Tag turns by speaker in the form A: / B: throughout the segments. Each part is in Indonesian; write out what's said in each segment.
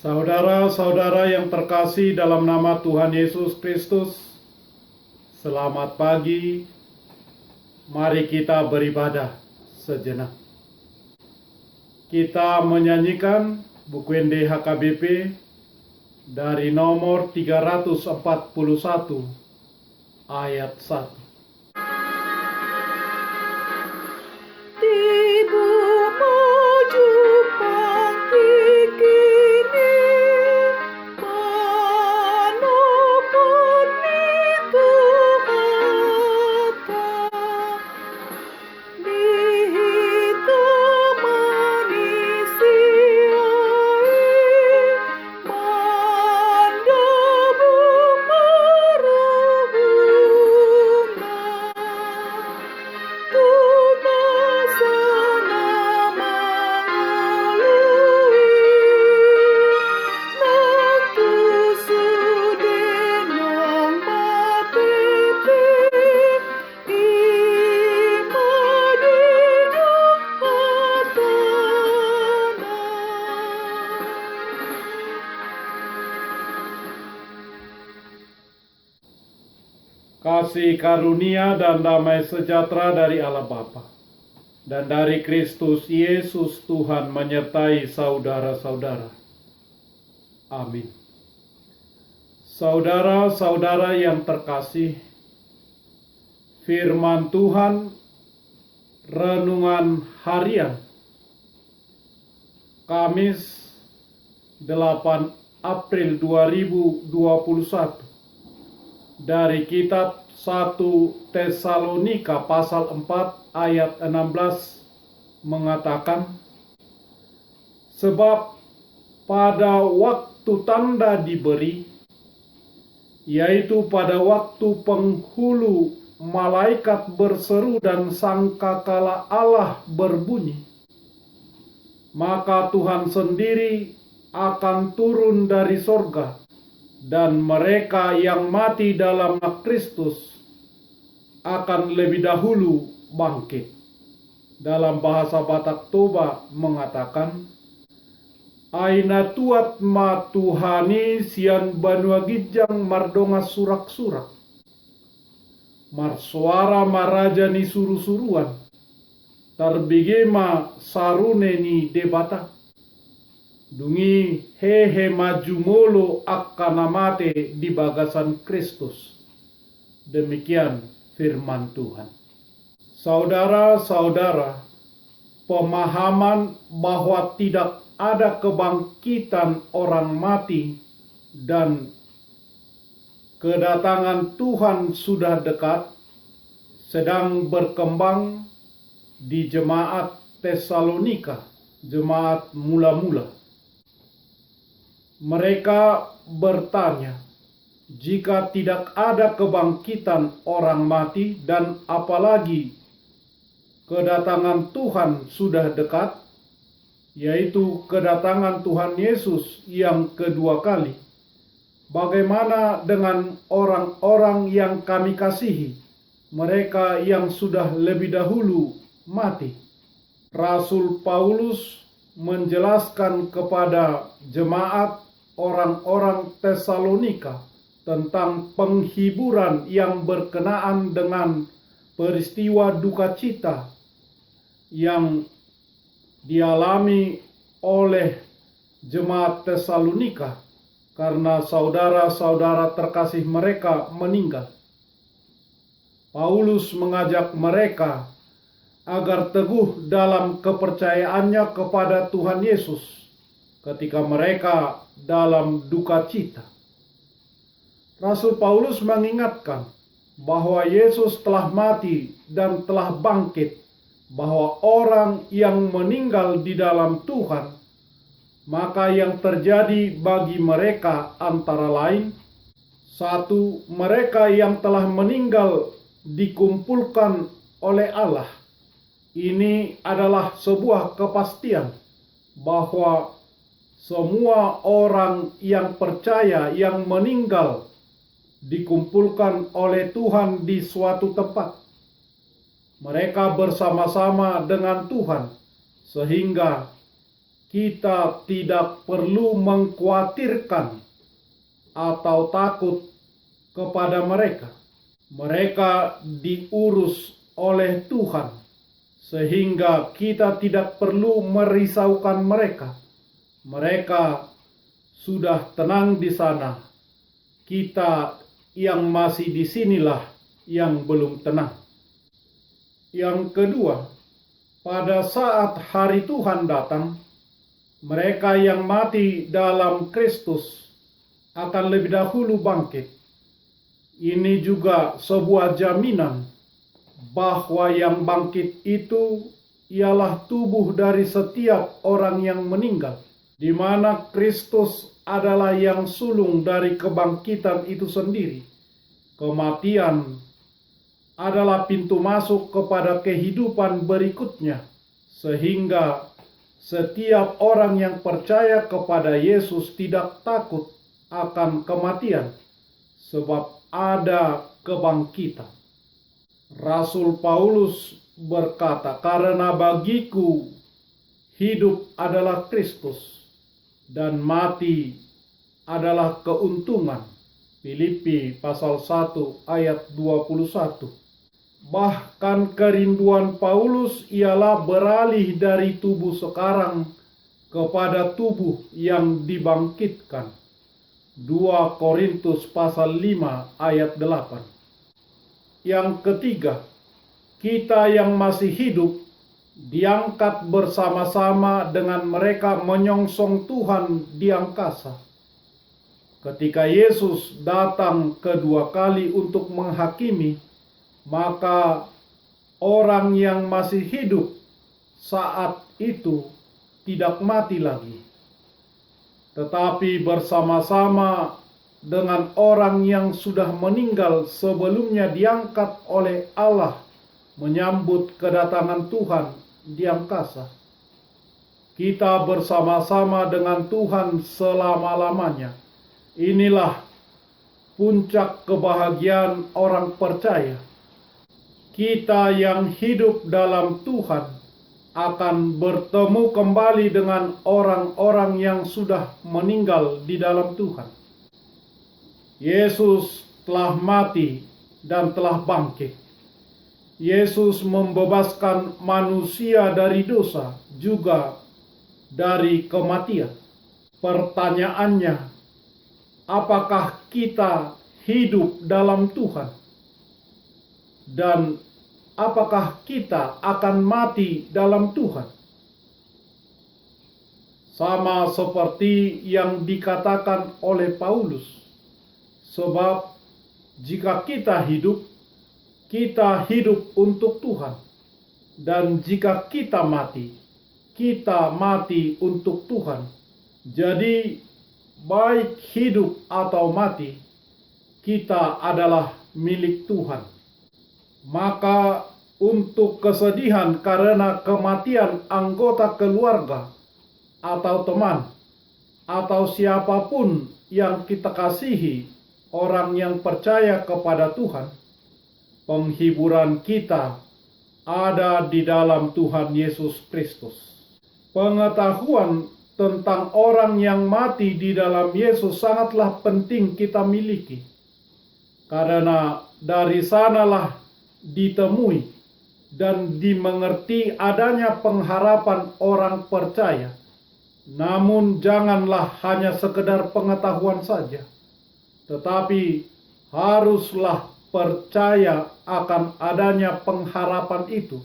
A: Saudara-saudara yang terkasih dalam nama Tuhan Yesus Kristus, selamat pagi. Mari kita beribadah sejenak. Kita menyanyikan buku ND HKBP dari nomor 341 ayat 1. Kasih karunia dan damai sejahtera dari Allah Bapa dan dari Kristus Yesus Tuhan menyertai saudara-saudara. Amin. Saudara-saudara yang terkasih, firman Tuhan renungan harian Kamis 8 April 2021 dari kitab 1 Tesalonika pasal 4 ayat 16 mengatakan, sebab pada waktu tanda diberi, yaitu pada waktu penghulu malaikat berseru dan sangkakala Allah berbunyi, maka Tuhan sendiri akan turun dari sorga, dan mereka yang mati dalam Kristus akan lebih dahulu bangkit. Dalam bahasa Batak Toba mengatakan, aina tuat ma Tuhani sian banua gijang mardonga surak-surak, marsuara maraja ni suru-suruan, tarbigema sarune ni debata, dungi hehe maju molo akan mate di bagasan Kristus. Demikian firman Tuhan. Saudara-saudara, pemahaman bahwa tidak ada kebangkitan orang mati dan kedatangan Tuhan sudah dekat sedang berkembang di jemaat Tesalonika, jemaat mula-mula. Mereka bertanya, jika tidak ada kebangkitan orang mati dan apalagi kedatangan Tuhan sudah dekat, yaitu kedatangan Tuhan Yesus yang kedua kali, bagaimana dengan orang-orang yang kami kasihi, mereka yang sudah lebih dahulu mati? Rasul Paulus menjelaskan kepada jemaat orang-orang Tesalonika tentang penghiburan yang berkenaan dengan peristiwa duka cita yang dialami oleh jemaat Tesalonika karena saudara-saudara terkasih mereka meninggal. Paulus mengajak mereka agar teguh dalam kepercayaannya kepada Tuhan Yesus ketika mereka dalam duka cita. Rasul Paulus mengingatkan bahwa Yesus telah mati dan telah bangkit, bahwa orang yang meninggal di dalam Tuhan, maka yang terjadi bagi mereka antara lain, satu, mereka yang telah meninggal dikumpulkan oleh Allah. Ini adalah sebuah kepastian bahwa semua orang yang percaya yang meninggal dikumpulkan oleh Tuhan di suatu tempat. Mereka bersama-sama dengan Tuhan, sehingga kita tidak perlu mengkhawatirkan atau takut kepada mereka. Mereka diurus oleh Tuhan, sehingga kita tidak perlu merisaukan mereka. Mereka sudah tenang di sana. Kita yang masih di sinilah yang belum tenang. Yang kedua, pada saat hari Tuhan datang, mereka yang mati dalam Kristus akan lebih dahulu bangkit. Ini juga sebuah jaminan bahwa yang bangkit itu ialah tubuh dari setiap orang yang meninggal, di mana Kristus adalah yang sulung dari kebangkitan itu sendiri. Kematian adalah pintu masuk kepada kehidupan berikutnya, sehingga setiap orang yang percaya kepada Yesus tidak takut akan kematian, sebab ada kebangkitan. Rasul Paulus berkata, "Karena bagiku hidup adalah Kristus dan mati adalah keuntungan." Filipi pasal 1 ayat 21. Bahkan kerinduan Paulus ialah beralih dari tubuh sekarang kepada tubuh yang dibangkitkan. 2 Korintus pasal 5 ayat 8. Yang ketiga, kita yang masih hidup diangkat bersama-sama dengan mereka menyongsong Tuhan di angkasa. Ketika Yesus datang kedua kali untuk menghakimi, maka orang yang masih hidup saat itu tidak mati lagi, tetapi bersama-sama dengan orang yang sudah meninggal sebelumnya diangkat oleh Allah menyambut kedatangan Tuhan di angkasa. Kita bersama-sama dengan Tuhan selama-lamanya. Inilah puncak kebahagiaan orang percaya. Kita yang hidup dalam Tuhan akan bertemu kembali dengan orang-orang yang sudah meninggal di dalam Tuhan. Yesus telah mati dan telah bangkit. Yesus membebaskan manusia dari dosa, juga dari kematian. Pertanyaannya, apakah kita hidup dalam Tuhan? Dan apakah kita akan mati dalam Tuhan? Sama seperti yang dikatakan oleh Paulus. Sebab jika kita hidup untuk Tuhan. Dan jika kita mati untuk Tuhan. Jadi baik hidup atau mati, kita adalah milik Tuhan. Maka untuk kesedihan karena kematian anggota keluarga atau teman atau siapapun yang kita kasihi, orang yang percaya kepada Tuhan, penghiburan kita ada di dalam Tuhan Yesus Kristus. Pengetahuan tentang orang yang mati di dalam Yesus sangatlah penting kita miliki. Karena dari sanalah ditemui dan dimengerti adanya pengharapan orang percaya. Namun janganlah hanya sekedar pengetahuan saja, tetapi haruslah percaya akan adanya pengharapan itu.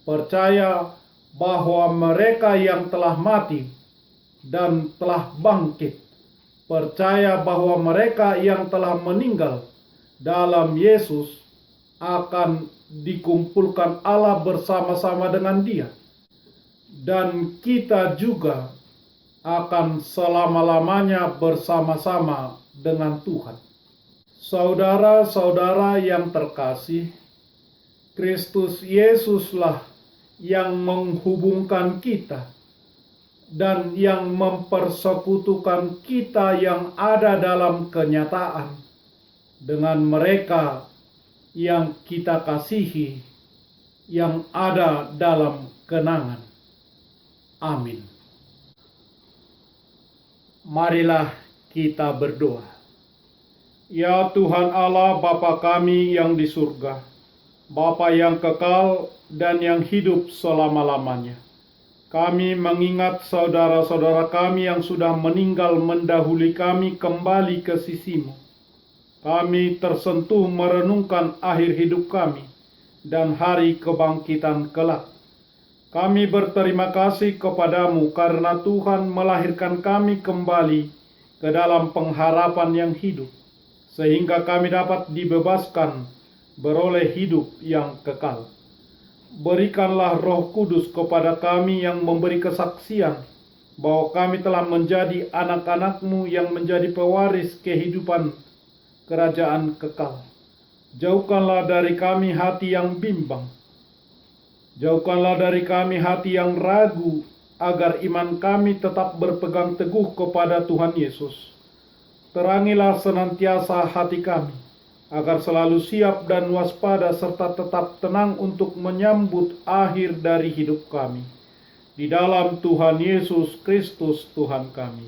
A: Percaya bahwa mereka yang telah mati dan telah bangkit, percaya bahwa mereka yang telah meninggal dalam Yesus akan dikumpulkan Allah bersama-sama dengan Dia, dan kita juga akan selama-lamanya bersama-sama dengan Tuhan. Saudara-saudara yang terkasih, Kristus Yesuslah yang menghubungkan kita dan yang mempersekutukan kita yang ada dalam kenyataan dengan mereka yang kita kasihi, yang ada dalam kenangan. Amin. Marilah kita berdoa. Ya Tuhan Allah Bapa kami yang di surga, Bapa yang kekal dan yang hidup selama-lamanya. Kami mengingat saudara-saudara kami yang sudah meninggal mendahului kami kembali ke sisi-Mu. Kami tersentuh merenungkan akhir hidup kami dan hari kebangkitan kelak. Kami berterima kasih kepadamu karena Tuhan melahirkan kami kembali ke dalam pengharapan yang hidup, sehingga kami dapat dibebaskan beroleh hidup yang kekal. Berikanlah Roh Kudus kepada kami yang memberi kesaksian bahwa kami telah menjadi anak-anak-Mu yang menjadi pewaris kehidupan kerajaan kekal. Jauhkanlah dari kami hati yang bimbang. Jauhkanlah dari kami hati yang ragu, agar iman kami tetap berpegang teguh kepada Tuhan Yesus. Terangilah senantiasa hati kami, agar selalu siap dan waspada serta tetap tenang untuk menyambut akhir dari hidup kami. Di dalam Tuhan Yesus Kristus Tuhan kami.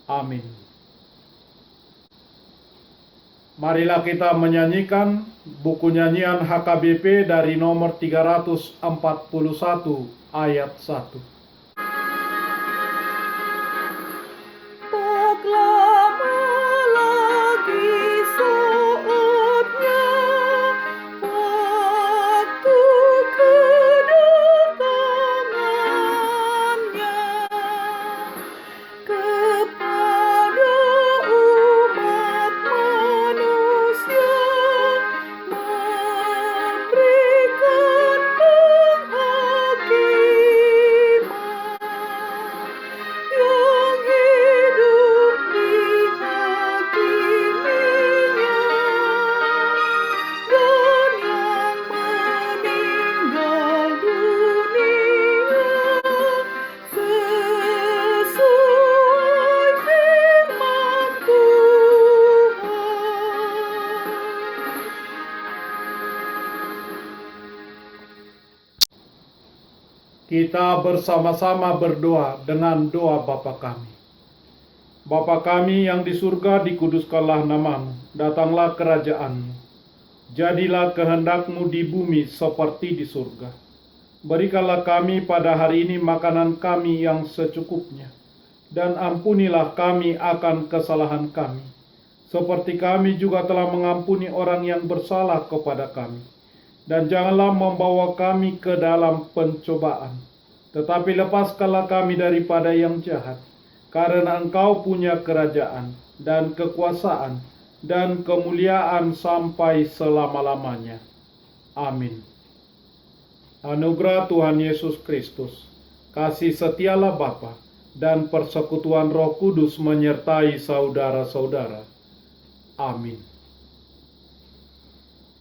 A: Amin. Marilah kita menyanyikan buku nyanyian HKBP dari nomor 341 ayat 1. Kita bersama-sama berdoa dengan doa Bapa kami. Bapa kami yang di surga, dikuduskanlah nama-Mu, datanglah kerajaan-Mu. Jadilah kehendak-Mu di bumi seperti di surga. Berikanlah kami pada hari ini makanan kami yang secukupnya, dan ampunilah kami akan kesalahan kami, seperti kami juga telah mengampuni orang yang bersalah kepada kami. Dan janganlah membawa kami ke dalam pencobaan, tetapi lepaskanlah kami daripada yang jahat. Karena Engkau punya kerajaan, dan kekuasaan, dan kemuliaan sampai selama-lamanya. Amin. Anugerah Tuhan Yesus Kristus, kasih setialah Bapa, dan persekutuan Roh Kudus menyertai saudara-saudara. Amin.